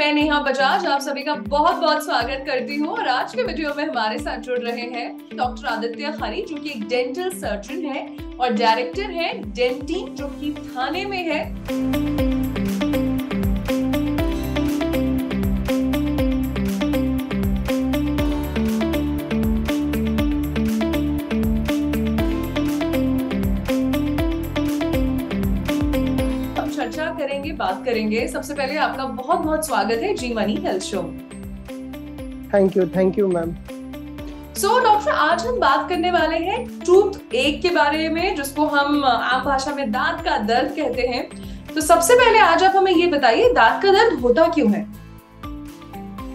मैं नेहा बजाज आप सभी का बहुत बहुत स्वागत करती हूँ और आज के वीडियो में हमारे साथ जुड़ रहे हैं डॉक्टर आदित्य खरी जो कि एक डेंटल सर्जन है और डायरेक्टर है डेंटीन जो कि थाने में है। चर्चा करेंगे, बात करेंगे। सबसे पहले आपका बहुत बहुत स्वागत है जी money health show. Thank you ma'am. So doctor, आज हम बात करने वाले हैं टूथ एक के बारे में, जिसको हम आम भाषा में दांत का दर्द कहते हैं। तो सबसे पहले आज आप हमें ये बताइए, दांत का दर्द होता क्यों है?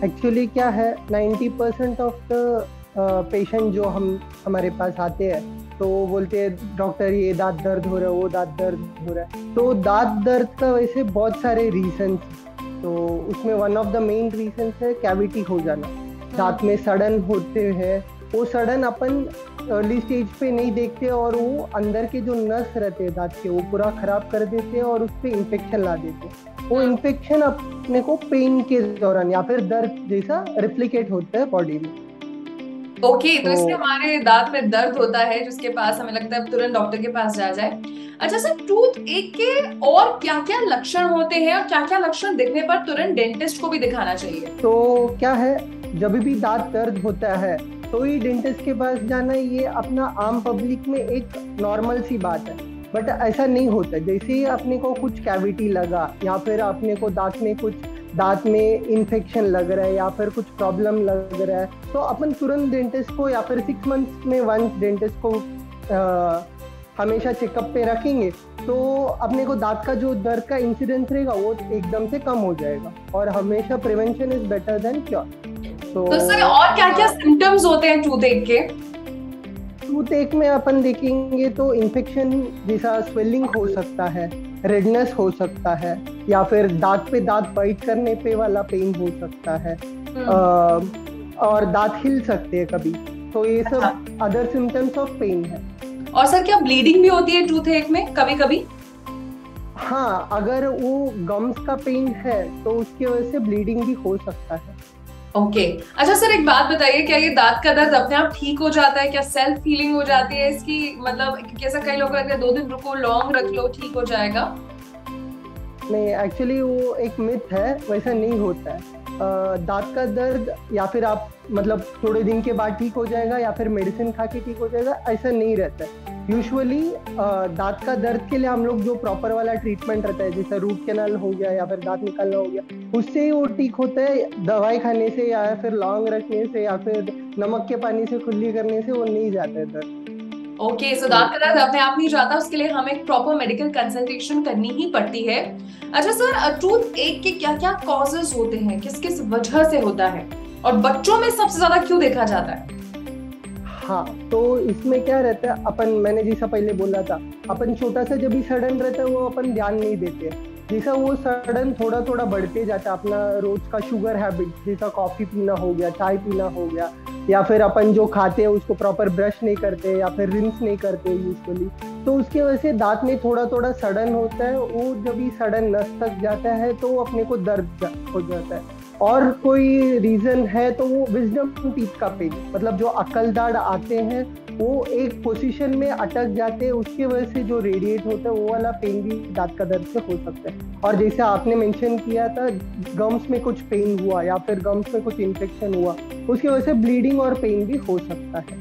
एक्चुअली क्या है, 90% ऑफ द पेशेंट जो हमारे पास आते हैं तो वो बोलते हैं डॉक्टर ये दांत दर्द हो रहा है, वो दांत दर्द हो रहा है। तो दांत दर्द का वैसे बहुत सारे रीजंस, तो उसमें one of the main reasons है कैविटी हो जाना। दांत में सड़न होते हैं, वो सड़न अपन अर्ली स्टेज पे नहीं देखते और वो अंदर के जो नस रहते हैं दांत के वो पूरा खराब कर देते हैं और उस पर इन्फेक्शन ला देते हैं। वो इन्फेक्शन अपने को पेन के दौरान या फिर दर्द जैसा रिप्लिकेट होता है बॉडी में। ओके, तो इसलिए हमारे दांत में दर्द होता है जिसके पास हमें लगता है तुरंत डॉक्टर के पास जाया जाए। अच्छा सर, टूथ एक के और क्या क्या लक्षण होते हैं और क्या क्या लक्षण दिखने पर तुरंत डेंटिस्ट को भी दिखाना चाहिए? तो क्या है, जब भी दांत दर्द होता है तो ही डेंटिस्ट के पास जाना, ये अपना आम पब्लिक में एक नॉर्मल सी बात है। बट ऐसा नहीं होता। जैसे ही अपने को कुछ कैविटी लगा या फिर अपने को दांत में इन्फेक्शन लग रहा है या फिर कुछ प्रॉब्लम लग रहा है तो अपन तुरंत डेंटिस्ट को या फिर 6 मंथ्स में वंस डेंटिस्ट को हमेशा चेकअप पे रखेंगे तो अपने को दांत का जो दर्द का इंसिडेंस रहेगा वो एकदम से कम हो जाएगा। और हमेशा prevention is better than cure. तो सर, और क्या क्या सिम्टम्स होते हैं टूथ एक के? टूथ एक में अपन देखेंगे तो इन्फेक्शन जैसा स्वेलिंग हो सकता है, रेडनेस हो सकता है, या फिर दांत पे दांत बाइट करने पे वाला पेन हो सकता है, और दांत हिल सकते हैं कभी। तो ये सब अदर सिम्टम्स ऑफ पेन है। और सर, क्या ब्लीडिंग भी होती है टूथ एक में कभी कभी? हाँ, अगर वो गम्स का पेन है तो उसकी वजह से ब्लीडिंग भी हो सकता है। ओके। अच्छा सर, एक बात बताइए, क्या ये दांत का दर्द अपने आप ठीक हो जाता है? क्या सेल्फ फीलिंग हो जाती है इसकी? मतलब कैसा, कई लोग कहते हैं 2 दिन रुको, लौंग रख लो, ठीक हो जाएगा। नहीं, एक्चुअली वो एक मिथ है, वैसा नहीं होता है। दांत का दर्द या फिर आप मतलब थोड़े दिन के बाद ठीक हो जाएगा या फिर मेडिसिन खा के ठीक हो जाएगा, ऐसा नहीं रहता है। यूजुअली दांत का दर्द के लिए हम लोग जो प्रॉपर वाला ट्रीटमेंट रहता है, जैसे रूट कैनाल हो गया या फिर दांत निकालना हो गया, उससे ही वो ठीक होता है। दवाई खाने से या फिर लौंग रखने से या फिर नमक के पानी से कुल्ली करने से वो नहीं जाता है दर्द। ओके, सो दांत का दर्द अपने आप नहीं जाता, उसके लिए हमें एक प्रॉपर मेडिकल कंसल्टेशन करनी ही पड़ती है। अच्छा सर, टूथ एक के क्या क्या कॉजेज होते हैं, किस किस वजह से होता है और बच्चों में सबसे ज्यादा क्यों देखा जाता है? हाँ, तो इसमें क्या रहता है, मैंने जैसा पहले बोला था, अपन छोटा सा जब भी सडन रहता है वो अपन ध्यान नहीं देते। जैसा वो सडन थोड़ा थोड़ा बढ़ते जाता है, अपना रोज का शुगर हैबिट जैसा कॉफी पीना हो गया, चाय पीना हो गया, या फिर अपन जो खाते हैं उसको प्रॉपर ब्रश नहीं करते या फिर रिंस नहीं करते यूजुअली, तो उसकी वजह से दांत में थोड़ा थोड़ा सडन होता है। वो जब भी सडन नस तक जाता है तो अपने को दर्द हो जाता है। और कोई रीजन है तो वो विजडम टीथ का पेन, मतलब जो अक्ल दाढ़ आते हैं वो एक पोजीशन में अटक जाते हैं, उसकी वजह से जो रेडिएट होता है वो वाला पेन भी दांत का दर्द से हो सकता है। और जैसे आपने मेंशन किया था, गम्स में कुछ पेन हुआ या फिर गम्स में कुछ इन्फेक्शन हुआ, उसकी वजह से ब्लीडिंग और पेन भी हो सकता है।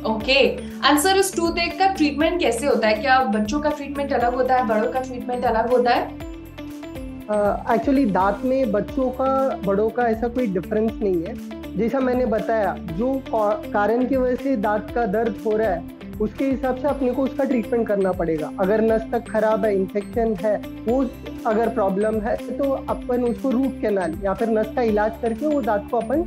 ओके। एंड सर, इस टूथ एक का ट्रीटमेंट कैसे होता है? क्या बच्चों का ट्रीटमेंट अलग होता है, बड़ों का ट्रीटमेंट अलग होता है? एक्चुअली दांत में बच्चों का बड़ों का ऐसा कोई डिफरेंस नहीं है। जैसा मैंने बताया, जो कारण की वजह से दांत का दर्द हो रहा है उसके हिसाब से अपने को उसका ट्रीटमेंट करना पड़ेगा। अगर नस तक खराब है, इन्फेक्शन है, वो अगर प्रॉब्लम है तो अपन उसको रूट कैनाल या फिर नस का इलाज करके वो दांत को अपन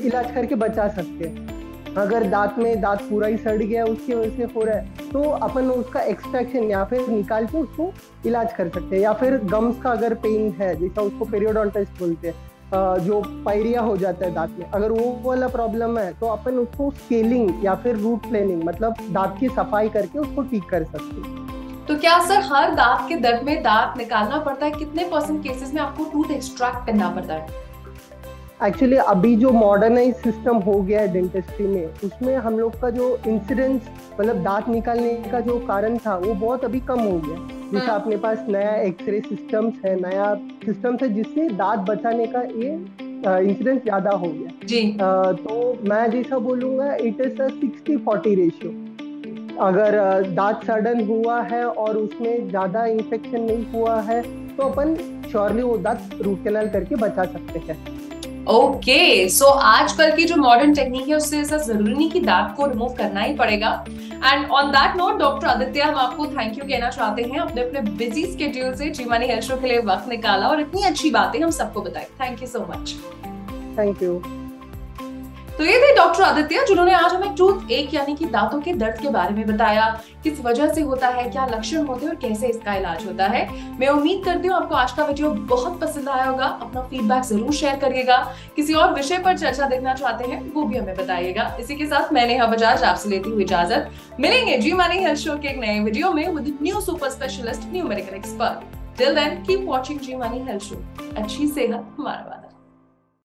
इलाज करके बचा सकते हैं। अगर दांत पूरा ही सड़ गया उसकी वजह से हो रहा है तो अपन उसका एक्सट्रैक्शन या फिर निकाल के उसको इलाज कर सकते हैं। या फिर गम्स का अगर पेन है, जैसा उसको पेरियोडोंटिस्ट बोलते हैं, जो पायरिया हो जाता है दांत में, अगर वो वाला प्रॉब्लम है तो अपन उसको स्केलिंग या फिर रूट प्लेनिंग मतलब दांत की सफाई करके उसको ठीक कर सकते हैं। तो क्या सर हर दांत के दर्द में दांत निकालना पड़ता है? कितने % केसेस में आपको टूथ एक्सट्रैक्ट करना पड़ता है? एक्चुअली अभी जो मॉडर्नाइज सिस्टम हो गया है डेंटिस्ट्री में, उसमें हम लोग का जो इंसिडेंस, मतलब दांत निकालने का जो कारण था, वो बहुत अभी कम हो गया। जैसे अपने पास नया एक्सरे सिस्टम्स है, नया सिस्टम्स है, जिससे दांत बचाने का ये इंसिडेंस ज्यादा हो गया जी। तो मैं जैसा बोलूंगा, इट इज अ 60-40 रेशियो। अगर दांत सडन हुआ है और उसमें ज्यादा इन्फेक्शन नहीं हुआ है, तो अपन श्योरली वो दांत रूट कैनाल करके बचा सकते हैं। ओके, सो आजकल की जो मॉडर्न टेक्निक है उससे ऐसा जरूरी नहीं कि दांत को रिमूव करना ही पड़ेगा। And on that note doctor Aditya, हम आपको थैंक यू कहना चाहते हैं, अपने अपने बिजी स्केड्यूल से जी मनी हेल्थ शो के लिए वक्त निकाला और इतनी अच्छी बातें हम सबको बताई। Thank you so much. Thank you. तो ये थे डॉक्टर आदित्य, जिन्होंने आज हमें टूथ एक यानी कि दांतों के दर्द के बारे में बताया, किस वजह से होता है, क्या लक्षण होते हैं और कैसे इसका इलाज होता है। मैं उम्मीद करती हूँ आपको आज का वीडियो बहुत पसंद आया होगा। अपना फीडबैक जरूर शेयर करिएगा। किसी और विषय पर चर्चा देखना चाहते हैं वो भी हमें बताइएगा। इसी के साथ मैं नेहा बजाज आपसे लेती हुई इजाजत। मिलेंगे जी मनी हेल्थ शो के एक नए वीडियो में with new super specialist, new medical expert. Till then keep watching Zee money health show. अच्छी सेहत हमारा वादा।